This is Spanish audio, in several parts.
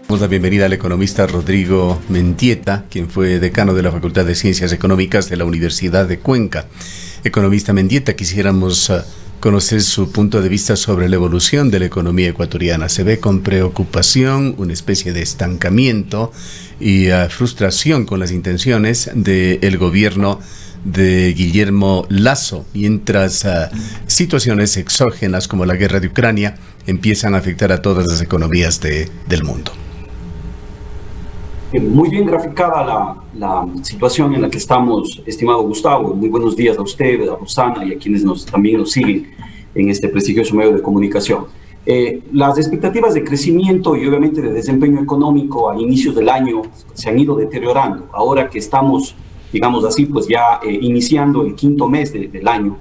Damos la bienvenida al economista Rodrigo Mendieta, quien fue decano de la Facultad de Ciencias Económicas de la Universidad de Cuenca. Economista Mendieta, quisiéramos conocer su punto de vista sobre la evolución de la economía ecuatoriana. Se ve con preocupación una especie de estancamiento y frustración con las intenciones del gobierno de Guillermo Lasso, mientras situaciones exógenas como la guerra de Ucrania empiezan a afectar a todas las economías del mundo. Muy bien graficada la situación en la que estamos, estimado Gustavo. Muy buenos días a usted, a Rosana y a quienes también nos siguen en este prestigioso medio de comunicación. Las expectativas de crecimiento y obviamente de desempeño económico a inicios del año se han ido deteriorando. Ahora que estamos, digamos así, pues ya iniciando el quinto mes del año,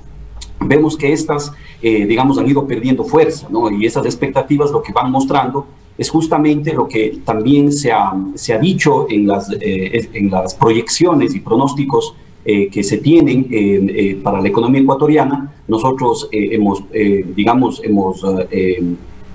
vemos que estas, digamos, han ido perdiendo fuerza, ¿no? Y esas expectativas lo que van mostrando es justamente lo que también se ha dicho en las proyecciones y pronósticos que se tienen para la economía ecuatoriana. Nosotros hemos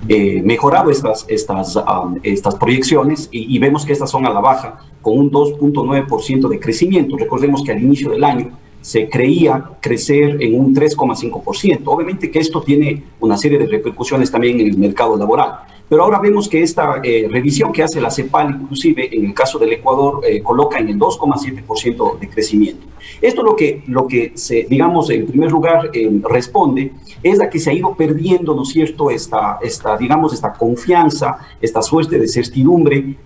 mejorado estas proyecciones y vemos que estas son a la baja, con un 2.9% de crecimiento. Recordemos que al inicio del año se creía crecer en un 3,5%. Obviamente que esto tiene una serie de repercusiones también en el mercado laboral. Pero ahora vemos que esta revisión que hace la CEPAL, inclusive en el caso del Ecuador, coloca en el 2,7% de crecimiento. Esto lo que se, digamos, en primer lugar responde es a que se ha ido perdiendo, ¿no es cierto?, esta confianza, esta suerte de certidumbre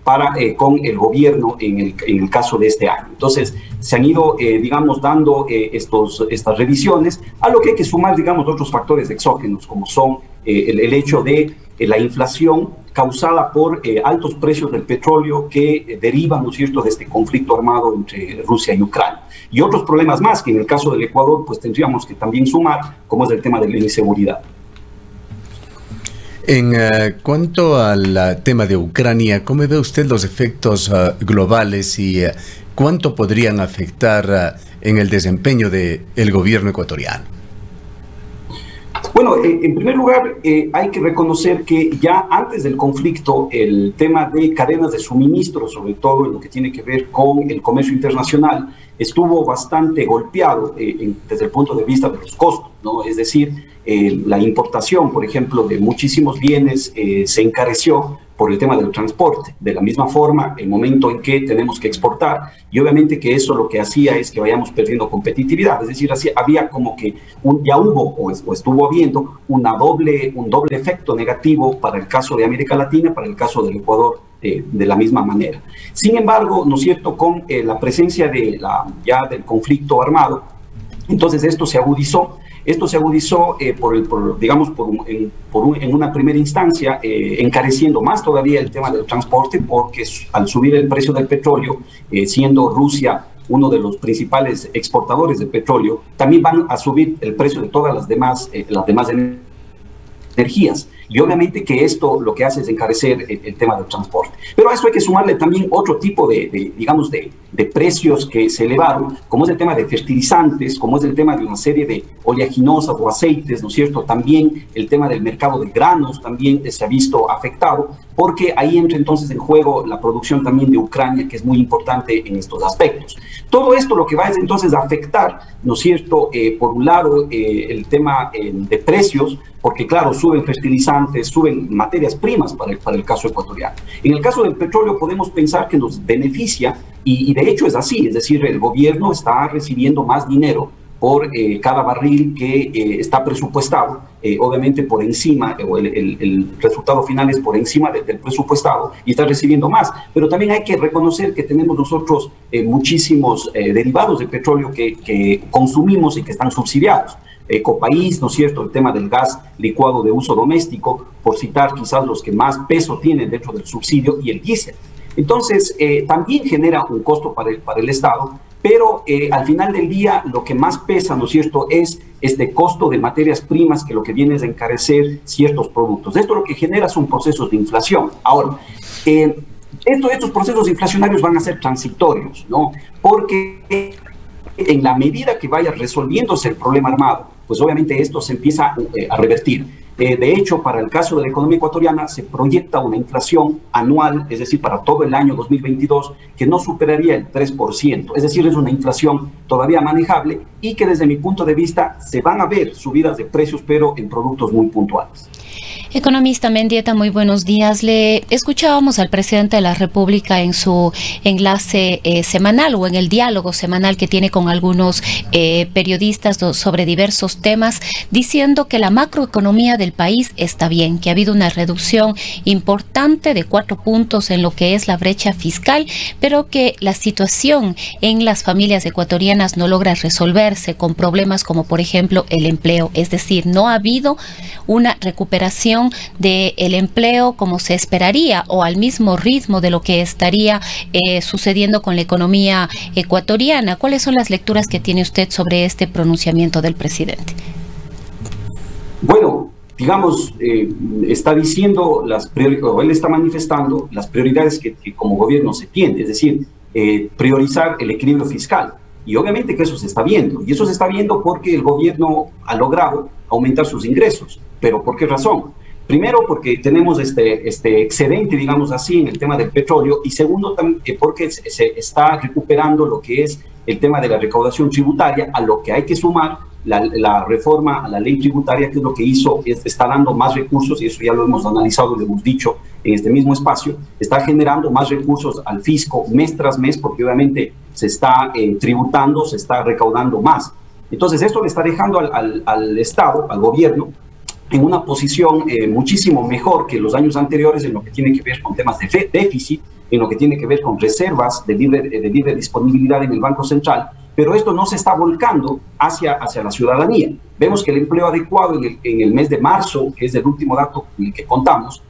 con el gobierno en el caso de este año. Entonces, se han ido, digamos, dando estas revisiones, a lo que hay que sumar, digamos, otros factores exógenos, como son el hecho de la inflación causada por altos precios del petróleo que derivan, ¿no es cierto?, de este conflicto armado entre Rusia y Ucrania. Y otros problemas más que en el caso del Ecuador pues tendríamos que también sumar, como es el tema de la inseguridad. En cuanto al tema de Ucrania, ¿cómo ve usted los efectos globales y cuánto podrían afectar en el desempeño del gobierno ecuatoriano? Bueno, en primer lugar, hay que reconocer que ya antes del conflicto, el tema de cadenas de suministro, sobre todo en lo que tiene que ver con el comercio internacional, estuvo bastante golpeado desde el punto de vista de los costos, ¿no? Es decir, la importación, por ejemplo, de muchísimos bienes se encareció por el tema del transporte. De la misma forma, el momento en que tenemos que exportar, y obviamente que eso lo que hacía es que vayamos perdiendo competitividad. Es decir, había como que ya hubo o estuvo habiendo un doble efecto negativo para el caso de América Latina, para el caso del Ecuador, de la misma manera. Sin embargo, ¿no es cierto?, con la presencia del conflicto armado, entonces esto se agudizó. Esto se agudizó en una primera instancia, encareciendo más todavía el tema del transporte, porque al subir el precio del petróleo, siendo Rusia uno de los principales exportadores de petróleo, también van a subir el precio de todas las demás energías. Y obviamente que esto lo que hace es encarecer el tema del transporte. Pero a eso hay que sumarle también otro tipo de precios que se elevaron, como es el tema de fertilizantes, como es el tema de una serie de oleaginosas o aceites, ¿no es cierto? También el tema del mercado de granos también se ha visto afectado, porque ahí entra entonces en juego la producción también de Ucrania, que es muy importante en estos aspectos. Todo esto lo que va es entonces a afectar, ¿no es cierto?, por un lado el tema de precios, porque claro, suben fertilizantes, suben materias primas para el caso ecuatoriano. En el caso del petróleo podemos pensar que nos beneficia, y de hecho es así, es decir, el gobierno está recibiendo más dinero por cada barril que está presupuestado, obviamente por encima, o el resultado final es por encima del presupuestado y está recibiendo más. Pero también hay que reconocer que tenemos nosotros muchísimos derivados de petróleo que consumimos y que están subsidiados. Ecopaís, ¿no es cierto?, el tema del gas licuado de uso doméstico, por citar quizás los que más peso tienen dentro del subsidio, y el diésel. Entonces, también genera un costo para el Estado, pero al final del día lo que más pesa, ¿no es cierto?, es este costo de materias primas, que lo que viene es a encarecer ciertos productos. Esto lo que genera son procesos de inflación. Ahora, estos procesos inflacionarios van a ser transitorios, ¿no?, porque en la medida que vaya resolviéndose el problema armado, pues obviamente esto se empieza a revertir. De hecho, para el caso de la economía ecuatoriana se proyecta una inflación anual, es decir, para todo el año 2022, que no superaría el 3%. Es decir, es una inflación todavía manejable y que desde mi punto de vista se van a ver subidas de precios, pero en productos muy puntuales. Economista Mendieta, muy buenos días. Le escuchábamos al presidente de la República en su enlace semanal o en el diálogo semanal que tiene con algunos periodistas sobre diversos temas, diciendo que la macroeconomía del país está bien, que ha habido una reducción importante de 4 puntos en lo que es la brecha fiscal, pero que la situación en las familias ecuatorianas no logra resolverse con problemas como, por ejemplo, el empleo. Es decir, no ha habido una recuperación del empleo como se esperaría o al mismo ritmo de lo que estaría sucediendo con la economía ecuatoriana. ¿Cuáles son las lecturas que tiene usted sobre este pronunciamiento del presidente? Bueno, digamos, está diciendo él está manifestando las prioridades que como gobierno se tiene, es decir, priorizar el equilibrio fiscal. Y obviamente que eso se está viendo. Y eso se está viendo porque el gobierno ha logrado aumentar sus ingresos. ¿Pero por qué razón? Primero, porque tenemos este excedente, digamos así, en el tema del petróleo. Y segundo, porque se está recuperando lo que es el tema de la recaudación tributaria, a lo que hay que sumar la reforma a la ley tributaria, que es lo que hizo, está dando más recursos, y eso ya lo hemos analizado y lo hemos dicho en este mismo espacio, está generando más recursos al fisco mes tras mes, porque obviamente se está tributando, se está recaudando más. Entonces esto le está dejando al Estado, al gobierno, en una posición muchísimo mejor que los años anteriores en lo que tiene que ver con temas de déficit, en lo que tiene que ver con reservas de libre disponibilidad en el Banco Central, pero esto no se está volcando hacia la ciudadanía. Vemos que el empleo adecuado en el mes de marzo, que es el último dato con el que contamos,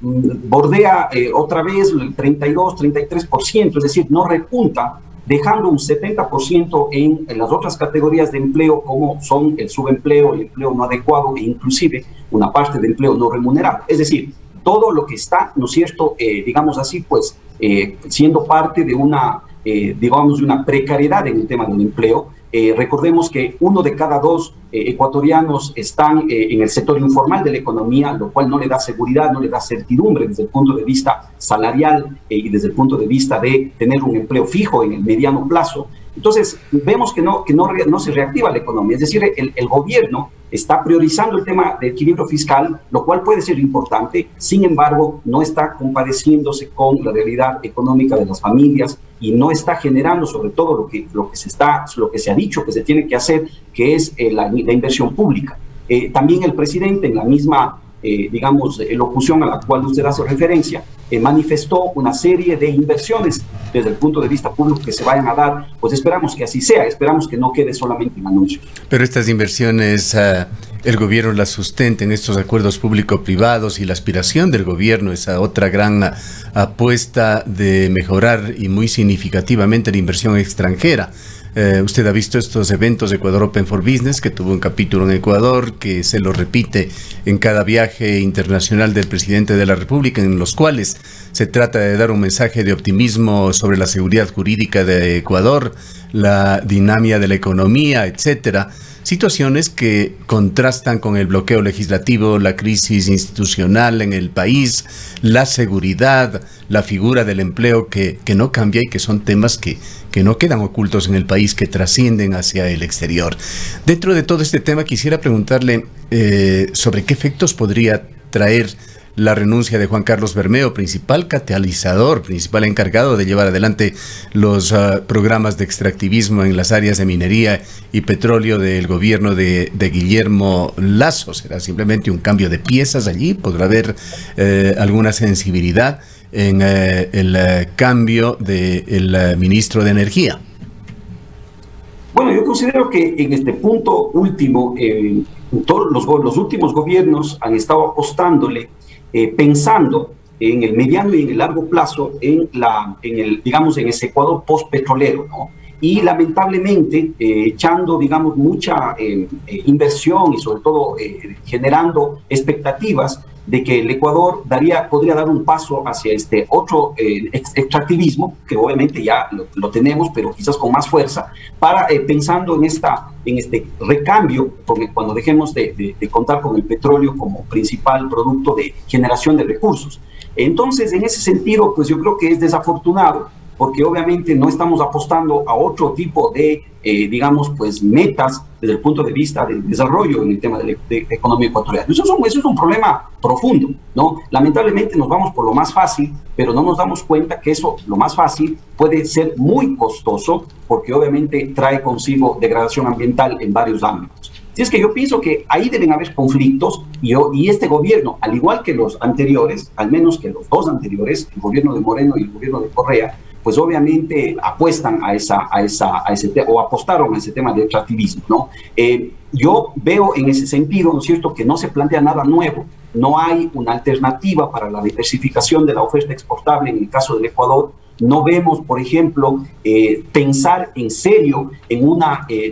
bordea otra vez el 32-33%, es decir, no repunta, dejando un 70% en las otras categorías de empleo, como son el subempleo, el empleo no adecuado e inclusive una parte de empleo no remunerado. Es decir, todo lo que está, ¿no es cierto?, digamos así, pues, siendo parte de una, digamos, de una precariedad en el tema del empleo. Recordemos que 1 de cada 2 ecuatorianos están en el sector informal de la economía, lo cual no le da seguridad, no le da certidumbre desde el punto de vista salarial y desde el punto de vista de tener un empleo fijo en el mediano plazo. Entonces, vemos que no se reactiva la economía, es decir, el gobierno está priorizando el tema de equilibrio fiscal, lo cual puede ser importante, sin embargo, no está compadeciéndose con la realidad económica de las familias y no está generando sobre todo lo que se ha dicho que se tiene que hacer, que es la inversión pública. También el presidente, en la misma digamos, locución a la cual usted hace referencia, manifestó una serie de inversiones desde el punto de vista público que se vayan a dar. Pues esperamos que así sea, esperamos que no quede solamente en anuncios. Pero estas inversiones, el gobierno las sustenta en estos acuerdos público-privados, y la aspiración del gobierno, esa otra gran apuesta de mejorar y muy significativamente la inversión extranjera. Usted ha visto estos eventos de Ecuador Open for Business, que tuvo un capítulo en Ecuador, que se lo repite en cada viaje internacional del presidente de la República, en los cuales se trata de dar un mensaje de optimismo sobre la seguridad jurídica de Ecuador, la dinámica de la economía, etcétera. Situaciones que contrastan con el bloqueo legislativo, la crisis institucional en el país, la seguridad, la figura del empleo que no cambia, y que son temas que no quedan ocultos en el país, que trascienden hacia el exterior. Dentro de todo este tema quisiera preguntarle sobre qué efectos podría traer la renuncia de Juan Carlos Bermeo, principal catalizador, principal encargado de llevar adelante los programas de extractivismo en las áreas de minería y petróleo del gobierno de Guillermo Lasso. ¿Será simplemente un cambio de piezas allí? ¿Podrá haber alguna sensibilidad en el cambio del ministro de Energía? Bueno, yo considero que en este punto último, todos los últimos gobiernos han estado apostándole, pensando en el mediano y en el largo plazo digamos, en ese Ecuador post-petrolero, ¿no? Y lamentablemente echando, digamos, mucha inversión y sobre todo generando expectativas de que el Ecuador podría dar un paso hacia este otro extractivismo, que obviamente ya lo tenemos, pero quizás con más fuerza, para pensando en este recambio, cuando dejemos de contar con el petróleo como principal producto de generación de recursos. Entonces, en ese sentido, pues yo creo que es desafortunado, porque obviamente no estamos apostando a otro tipo de, digamos, pues metas desde el punto de vista del desarrollo en el tema de economía ecuatoriana. Eso es un problema profundo, ¿no? Lamentablemente nos vamos por lo más fácil, pero no nos damos cuenta que eso, lo más fácil, puede ser muy costoso, porque obviamente trae consigo degradación ambiental en varios ámbitos. Así es que yo pienso que ahí deben haber conflictos y este gobierno, al igual que los anteriores, al menos que los dos anteriores, el gobierno de Moreno y el gobierno de Correa, pues obviamente apuestan a ese tema, o apostaron a ese tema de extractivismo, ¿no? Yo veo en ese sentido, ¿no es cierto?, que no se plantea nada nuevo, no hay una alternativa para la diversificación de la oferta exportable en el caso del Ecuador. No vemos, por ejemplo, pensar en serio en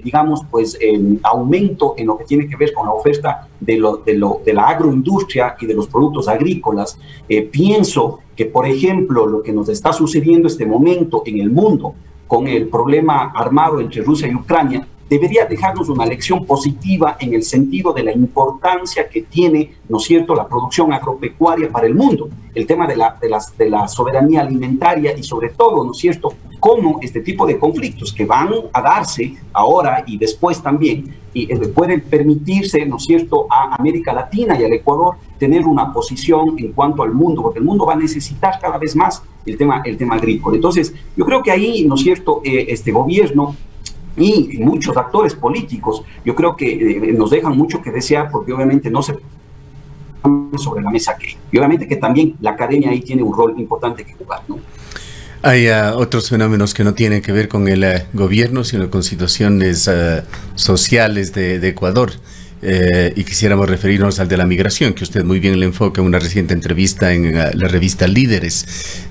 digamos, pues, aumento en lo que tiene que ver con la oferta de la agroindustria y de los productos agrícolas. Pienso que, por ejemplo, lo que nos está sucediendo este momento en el mundo con el problema armado entre Rusia y Ucrania debería dejarnos una lección positiva en el sentido de la importancia que tiene, ¿no es cierto?, la producción agropecuaria para el mundo, el tema de la soberanía alimentaria y sobre todo, ¿no es cierto?, cómo este tipo de conflictos que van a darse ahora y después también pueden permitirse, ¿no es cierto?, a América Latina y al Ecuador tener una posición en cuanto al mundo, porque el mundo va a necesitar cada vez más el tema agrícola. Entonces, yo creo que ahí, ¿no es cierto?, este gobierno y muchos actores políticos, yo creo que nos dejan mucho que desear, porque obviamente no se sobre la mesa que, y obviamente que también la academia ahí tiene un rol importante que jugar, ¿no? Hay otros fenómenos que no tienen que ver con el gobierno, sino con situaciones sociales de Ecuador. Y quisiéramos referirnos al de la migración, que usted muy bien le enfoca en una reciente entrevista en la revista Líderes.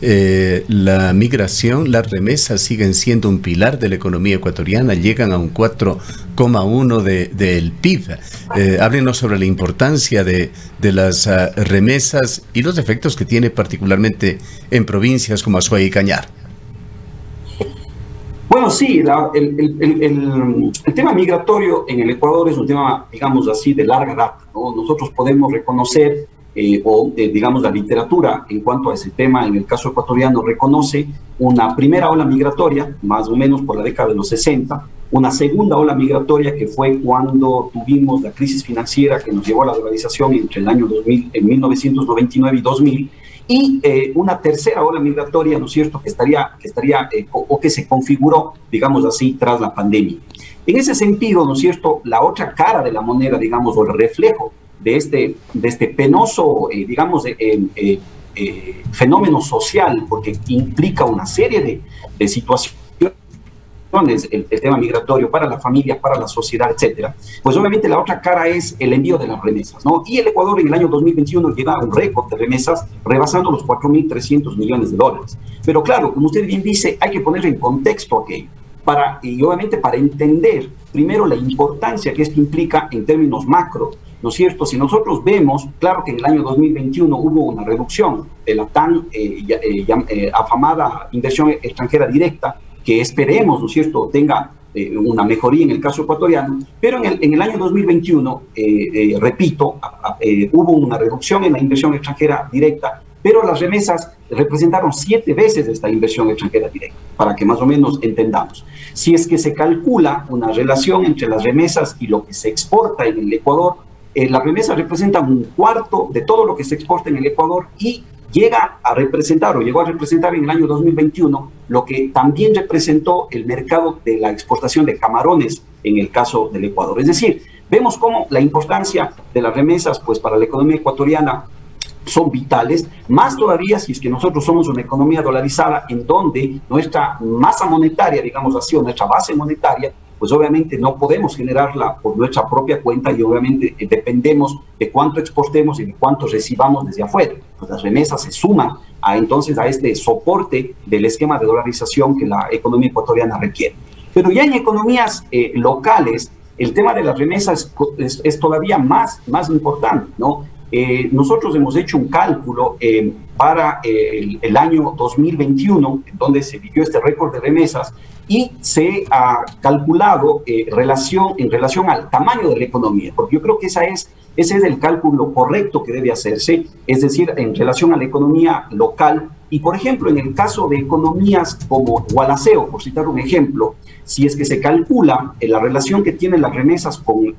La migración, las remesas siguen siendo un pilar de la economía ecuatoriana, llegan a un 4,1 del PIB. Háblenos sobre la importancia de las remesas y los efectos que tiene particularmente en provincias como Azuay y Cañar. Bueno, sí, el tema migratorio en el Ecuador es un tema, digamos así, de larga data, ¿no? Nosotros podemos reconocer, digamos, la literatura en cuanto a ese tema, en el caso ecuatoriano, reconoce una primera ola migratoria, más o menos por la década de los 60, una segunda ola migratoria que fue cuando tuvimos la crisis financiera que nos llevó a la dolarización entre el año 2000, en 1999 y 2000, y una tercera ola migratoria, ¿no es cierto?, que se configuró, digamos así, tras la pandemia. En ese sentido, ¿no es cierto?, la otra cara de la moneda, digamos, o el reflejo de este penoso, digamos, fenómeno social, porque implica una serie de situaciones, el tema migratorio para la familia, para la sociedad, etcétera, pues obviamente la otra cara es el envío de las remesas, ¿no? Y el Ecuador en el año 2021 lleva un récord de remesas rebasando los 4.300 millones de dólares. Pero claro, como usted bien dice, hay que poner en contexto aquello, y obviamente para entender primero la importancia que esto implica en términos macro, ¿no es cierto? Si nosotros vemos, claro que en el año 2021 hubo una reducción de la tan afamada inversión extranjera directa, que esperemos, ¿no es cierto?, tenga una mejoría en el caso ecuatoriano, pero en el año 2021, repito, hubo una reducción en la inversión extranjera directa, pero las remesas representaron 7 veces esta inversión extranjera directa, para que más o menos entendamos. Si es que se calcula una relación entre las remesas y lo que se exporta en el Ecuador, las remesas representan un cuarto de todo lo que se exporta en el Ecuador y llegó a representar en el año 2021 lo que también representó el mercado de la exportación de camarones en el caso del Ecuador. Es decir, vemos cómo la importancia de las remesas, pues, para la economía ecuatoriana son vitales, más todavía si es que nosotros somos una economía dolarizada en donde nuestra masa monetaria, digamos así, o nuestra base monetaria, pues obviamente no podemos generarla por nuestra propia cuenta y obviamente dependemos de cuánto exportemos y de cuánto recibamos desde afuera. Pues las remesas se suman entonces a este soporte del esquema de dolarización que la economía ecuatoriana requiere. Pero ya en economías locales, el tema de las remesas es todavía más importante, ¿no? nosotros hemos hecho un cálculo para el año 2021, en donde se vivió este récord de remesas, y se ha calculado en relación al tamaño de la economía, porque yo creo que ese es el cálculo correcto que debe hacerse, es decir, en relación a la economía local. Y, por ejemplo, en el caso de economías como Gualaceo, por citar un ejemplo, si es que se calcula la relación que tienen las remesas con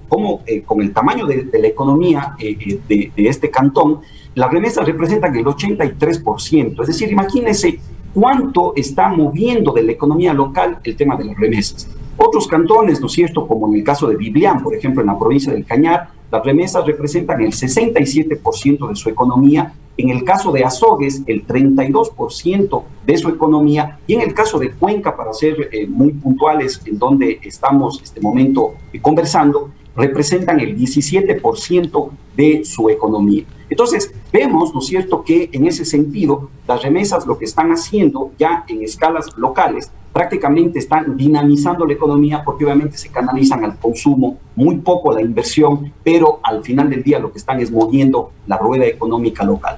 el tamaño de la economía de este cantón, las remesas representan el 83%. Es decir, imagínense cuánto está moviendo de la economía local el tema de las remesas. Otros cantones, ¿no es cierto?, como en el caso de Biblián, por ejemplo, en la provincia del Cañar, las remesas representan el 67% de su economía. En el caso de Azogues, el 32% de su economía. Y en el caso de Cuenca, para ser muy puntuales, en donde estamos este momento conversando, representan el 17% de su economía. Entonces, vemos, ¿no es cierto?, que en ese sentido, las remesas lo que están haciendo ya en escalas locales, prácticamente están dinamizando la economía, porque obviamente se canalizan al consumo, muy poco a la inversión, pero al final del día lo que están es moviendo la rueda económica local.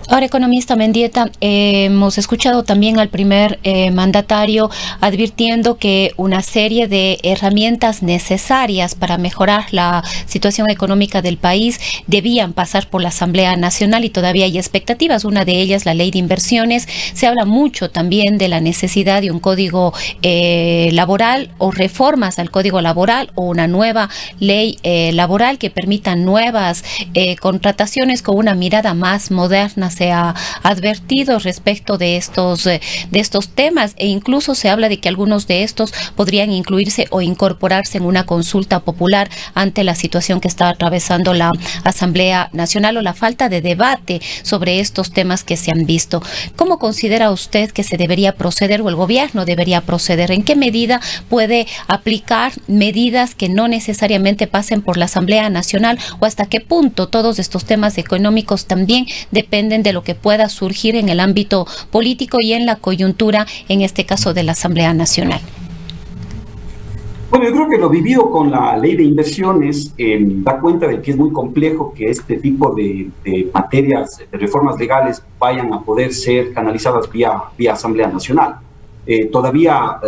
Ahora, economista Mendieta, hemos escuchado también al primer mandatario advirtiendo que una serie de herramientas necesarias para mejorar la situación económica del país debían pasar por la Asamblea Nacional, y todavía hay expectativas. Una de ellas, la ley de inversiones. Se habla mucho también de la necesidad de un código laboral, o reformas al código laboral, o una nueva ley laboral que permita nuevas contrataciones con una mirada más moderna. Se ha advertido respecto de estos temas, e incluso se habla de que algunos de estos podrían incluirse o incorporarse en una consulta popular ante la situación que está atravesando la Asamblea Nacional, o la falta de debate sobre estos temas que se han visto. ¿Cómo considera usted que se debería proceder, o el gobierno debería proceder? ¿En qué medida puede aplicar medidas que no necesariamente pasen por la Asamblea Nacional, o hasta qué punto todos estos temas económicos también dependen de lo que pueda surgir en el ámbito político y en la coyuntura, en este caso de la Asamblea Nacional? Bueno, yo creo que lo vivido con la ley de inversiones da cuenta de que es muy complejo que este tipo de materias, de reformas legales, vayan a poder ser canalizadas vía Asamblea Nacional. Todavía,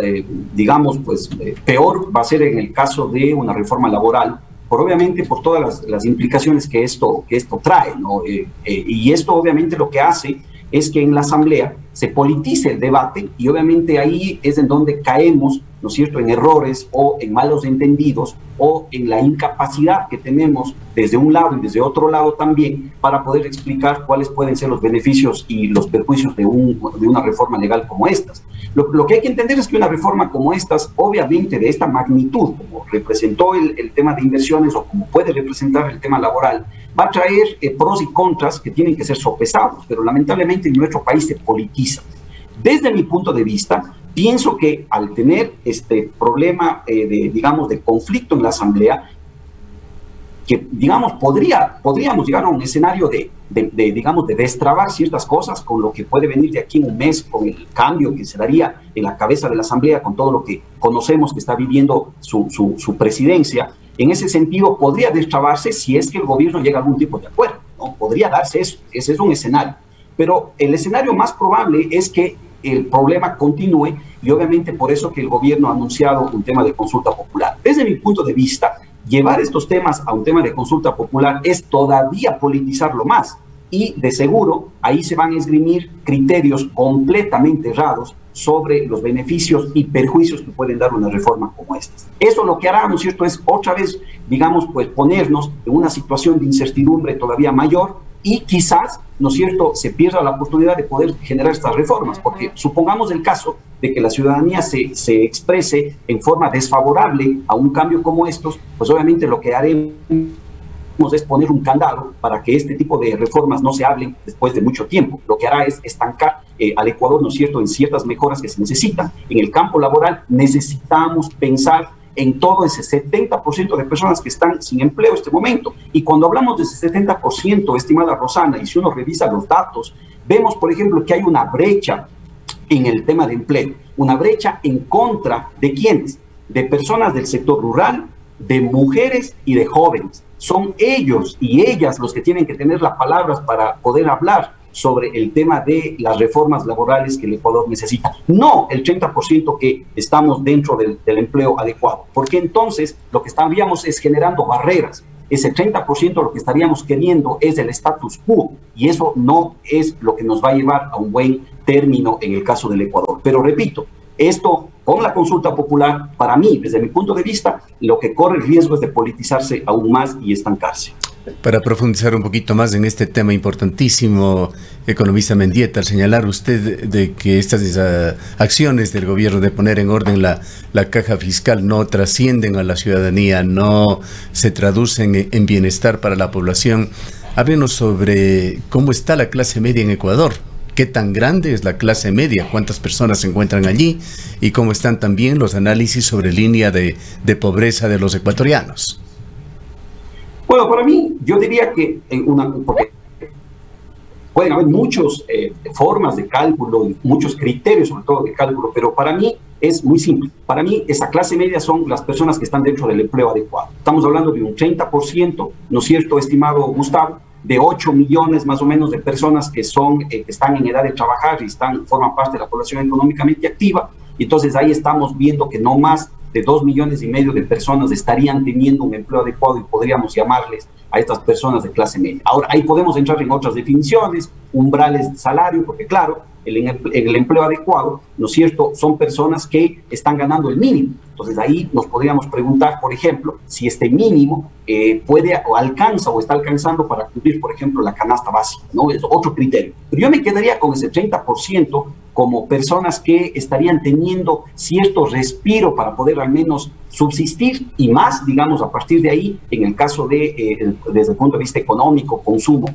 digamos, pues peor va a ser en el caso de una reforma laboral, obviamente por todas las implicaciones que esto trae, ¿no? Y esto obviamente lo que hace es que en la Asamblea se politice el debate, y obviamente ahí es en donde caemos, ¿no es cierto?, en errores o en malos entendidos, o en la incapacidad que tenemos desde un lado y desde otro lado también para poder explicar cuáles pueden ser los beneficios y los perjuicios de una reforma legal como estas. Lo que hay que entender es que una reforma como estas, obviamente de esta magnitud, como representó el tema de inversiones, o como puede representar el tema laboral, va a traer pros y contras que tienen que ser sopesados, pero lamentablemente en nuestro país se politiza. Desde mi punto de vista, pienso que al tener este problema de conflicto en la Asamblea, que digamos podríamos llegar a un escenario de destrabar ciertas cosas, con lo que puede venir de aquí en un mes, con el cambio que se daría en la cabeza de la Asamblea, con todo lo que conocemos que está viviendo su presidencia. En ese sentido, podría destrabarse si es que el gobierno llega a algún tipo de acuerdo, ¿no? Podría darse eso, ese es un escenario. Pero el escenario más probable es que el problema continúe, y obviamente por eso que el gobierno ha anunciado un tema de consulta popular. Desde mi punto de vista, llevar estos temas a un tema de consulta popular es todavía politizarlo más, y de seguro ahí se van a esgrimir criterios completamente errados sobre los beneficios y perjuicios que pueden dar una reforma como esta. Eso lo que hará, ¿no es cierto?, es otra vez, digamos, pues ponernos en una situación de incertidumbre todavía mayor, y quizás, ¿no es cierto?, se pierda la oportunidad de poder generar estas reformas, porque supongamos el caso de que la ciudadanía se exprese en forma desfavorable a un cambio como estos, pues obviamente lo que haremos es poner un candado para que este tipo de reformas no se hablen después de mucho tiempo. Lo que hará es estancar al Ecuador, ¿no es cierto?, en ciertas mejoras que se necesitan. En el campo laboral necesitamos pensar en todo ese 70% de personas que están sin empleo en este momento. Y cuando hablamos de ese 70%, estimada Rosana, y si uno revisa los datos, vemos, por ejemplo, que hay una brecha en el tema de empleo, una brecha en contra de ¿quiénes? De personas del sector rural, de mujeres y de jóvenes. son ellos y ellas los que tienen que tener las palabras para poder hablar sobre el tema de las reformas laborales que el Ecuador necesita. No el 30% que estamos dentro del empleo adecuado, porque entonces lo que estaríamos es generando barreras. Ese 30% lo que estaríamos queriendo es el status quo, y eso no es lo que nos va a llevar a un buen término en el caso del Ecuador. Pero repito, esto con la consulta popular, para mí, desde mi punto de vista, lo que corre el riesgo es de politizarse aún más y estancarse. Para profundizar un poquito más en este tema importantísimo, economista Mendieta, al señalar usted de que estas acciones del gobierno de poner en orden la caja fiscal no trascienden a la ciudadanía, no se traducen en bienestar para la población, háblenos sobre cómo está la clase media en Ecuador. ¿Qué tan grande es la clase media? ¿Cuántas personas se encuentran allí? ¿Y cómo están también los análisis sobre línea de pobreza de los ecuatorianos? Bueno, para mí, yo diría que porque pueden haber muchas formas de cálculo, muchos criterios sobre todo de cálculo, pero para mí es muy simple. Para mí, esa clase media son las personas que están dentro del empleo adecuado. Estamos hablando de un 30%, ¿no es cierto, estimado Gustavo?, de 8 millones más o menos de personas que están en edad de trabajar y forman parte de la población económicamente activa. Y entonces ahí estamos viendo que no más de 2,5 millones de personas estarían teniendo un empleo adecuado y podríamos llamarles a estas personas de clase media. Ahora, ahí podemos entrar en otras definiciones, umbrales de salario, porque claro, el empleo adecuado, ¿no es cierto?, son personas que están ganando el mínimo. Entonces ahí nos podríamos preguntar, por ejemplo, si este mínimo puede o alcanza o está alcanzando para cubrir, por ejemplo, la canasta básica, ¿no? Es otro criterio. Pero yo me quedaría con ese 30% como personas que estarían teniendo cierto respiro para poder al menos subsistir y más, digamos, a partir de ahí, en el caso de, desde el punto de vista económico, consumo,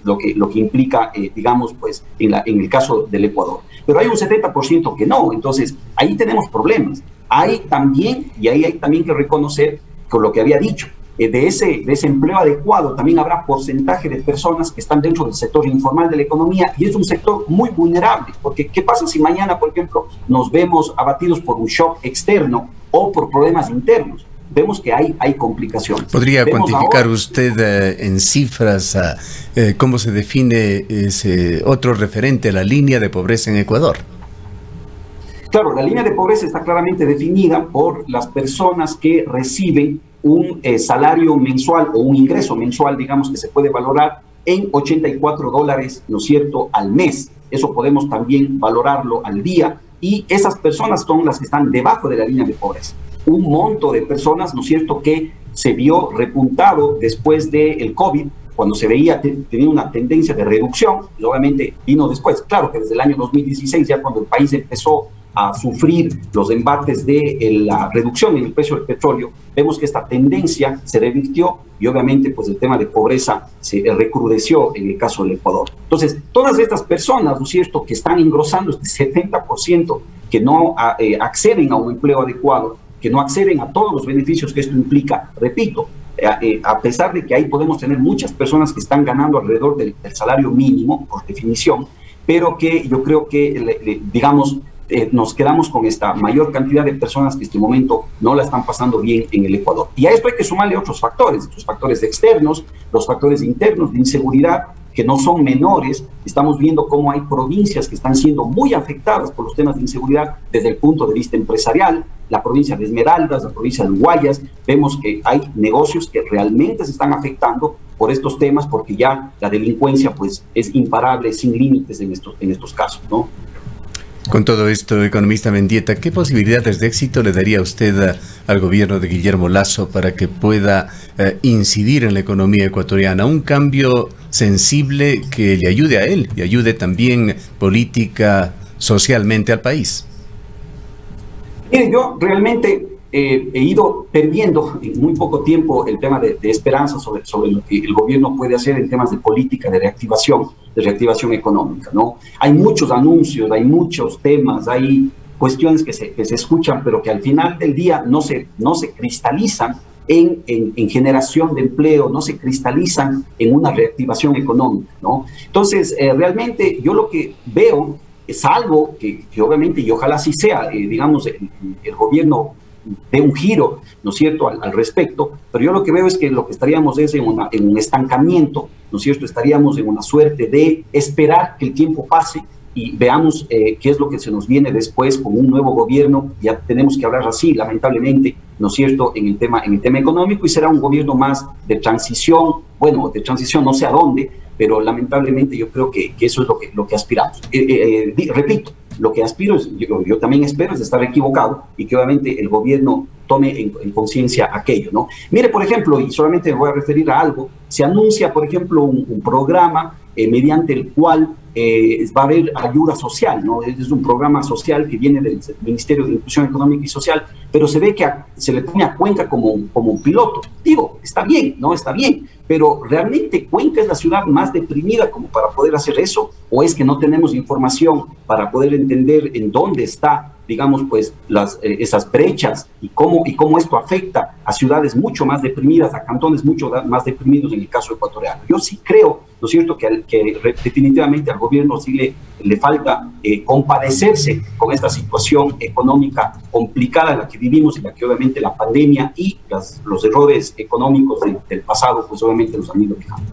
lo que implica, digamos, pues, en el caso del Ecuador. Pero hay un 70% que no, entonces ahí tenemos problemas. Hay también que reconocer, con lo que había dicho, de ese empleo adecuado también habrá porcentaje de personas que están dentro del sector informal de la economía, y es un sector muy vulnerable, porque ¿qué pasa si mañana, por ejemplo, nos vemos abatidos por un shock externo o por problemas internos? Vemos que hay complicaciones. ¿Podría cuantificar usted en cifras cómo se define ese otro referente, la línea de pobreza en Ecuador? Claro, la línea de pobreza está claramente definida por las personas que reciben un salario mensual o un ingreso mensual, digamos, que se puede valorar en $84, ¿no es cierto?, al mes. Eso podemos también valorarlo al día, y esas personas son las que están debajo de la línea de pobreza. Un monto de personas, ¿no es cierto?, que se vio repuntado después del COVID, cuando se veía tenía una tendencia de reducción, y obviamente vino después. Claro que desde el año 2016, ya cuando el país empezó a sufrir los embates de la reducción en el precio del petróleo, vemos que esta tendencia se revirtió y obviamente pues el tema de pobreza se recrudeció en el caso del Ecuador. Entonces, todas estas personas, ¿no es cierto?, que están engrosando este 70%, que no acceden a un empleo adecuado, que no acceden a todos los beneficios que esto implica, repito, a pesar de que ahí podemos tener muchas personas que están ganando alrededor del salario mínimo, por definición, pero que yo creo que, digamos, nos quedamos con esta mayor cantidad de personas que en este momento no la están pasando bien en el Ecuador. Y a esto hay que sumarle otros factores externos, los factores internos de inseguridad, que no son menores. Estamos viendo cómo hay provincias que están siendo muy afectadas por los temas de inseguridad desde el punto de vista empresarial, la provincia de Esmeraldas, la provincia de Guayas. Vemos que hay negocios que realmente se están afectando por estos temas, porque ya la delincuencia pues es imparable, sin límites en estos casos, ¿no? Con todo esto, economista Mendieta, ¿qué posibilidades de éxito le daría usted al gobierno de Guillermo Lasso para que pueda incidir en la economía ecuatoriana? Un cambio sensible que le ayude a él y ayude también política, socialmente al país. Mire, yo realmente he ido perdiendo en muy poco tiempo el tema de esperanza sobre lo que el gobierno puede hacer en temas de política de reactivación económica, ¿no? Hay muchos anuncios, hay muchos temas, hay cuestiones que se escuchan, pero que al final del día no se cristalizan en generación de empleo, no se cristalizan en una reactivación económica, ¿no? Entonces, realmente yo lo que veo es algo que obviamente, y ojalá así sea, digamos, el gobierno dé un giro, ¿no es cierto?, al respecto, pero yo lo que veo es que lo que estaríamos es en un estancamiento, ¿no es cierto?, estaríamos en una suerte de esperar que el tiempo pase y veamos qué es lo que se nos viene después con un nuevo gobierno. Ya tenemos que hablar así, lamentablemente, ¿no es cierto?, en el tema económico, y será un gobierno más de transición, bueno, de transición no sé a dónde, pero lamentablemente yo creo que eso es lo que aspiramos. Repito, lo que aspiro, yo también espero es estar equivocado y que obviamente el gobierno tome en conciencia aquello, ¿no? Mire, por ejemplo, y solamente me voy a referir a algo, se anuncia, por ejemplo, un programa mediante el cual va a haber ayuda social, ¿no? Es un programa social que viene del Ministerio de Inclusión Económica y Social, pero se ve que se le pone a Cuenca como un piloto. Digo, está bien, ¿no? Está bien, pero ¿realmente Cuenca es la ciudad más deprimida como para poder hacer eso? ¿O es que no tenemos información para poder entender en dónde está, digamos, pues, esas brechas y cómo esto afecta a ciudades mucho más deprimidas, a cantones mucho más deprimidos en el caso ecuatoriano? Yo sí creo, ¿no es cierto?, que definitivamente al gobierno sí le falta compadecerse con esta situación económica complicada en la que vivimos, en la que obviamente la pandemia y los errores económicos del pasado, pues obviamente los han ido fijando.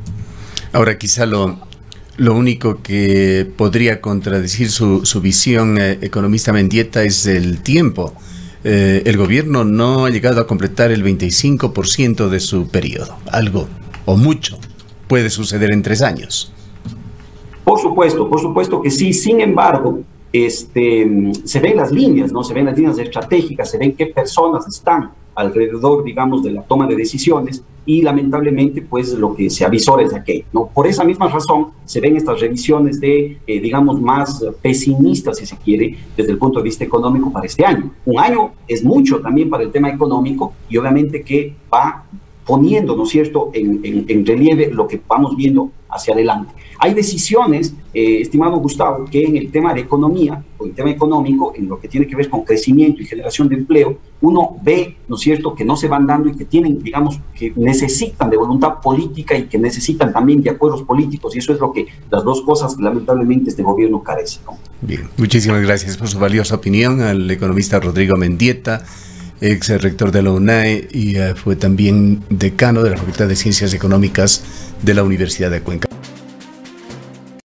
Ahora, quizá lo único que podría contradecir su visión economista Mendieta es el tiempo. El gobierno no ha llegado a completar el 25% de su periodo. Algo o mucho puede suceder en 3 años. Por supuesto que sí. Sin embargo, se ven las líneas, ¿no? Se ven las líneas estratégicas, se ven qué personas están alrededor, digamos, de la toma de decisiones, y lamentablemente, pues, lo que se avisora es aquello, ¿no? Por esa misma razón se ven estas revisiones digamos, más pesimistas, si se quiere, desde el punto de vista económico para este año. Un año es mucho también para el tema económico, y obviamente que va poniendo, ¿no es cierto?, en relieve lo que vamos viendo hacia adelante. Hay decisiones, estimado Gustavo, que en el tema de economía, o el tema económico, en lo que tiene que ver con crecimiento y generación de empleo, uno ve, ¿no es cierto?, que no se van dando y que tienen, digamos, que necesitan de voluntad política y que necesitan también de acuerdos políticos, y eso es lo que, las dos cosas que lamentablemente este gobierno carece, ¿no? Bien, muchísimas gracias por su valiosa opinión al economista Rodrigo Mendieta, ex rector de la UNAE y fue también decano de la Facultad de Ciencias Económicas de la Universidad de Cuenca.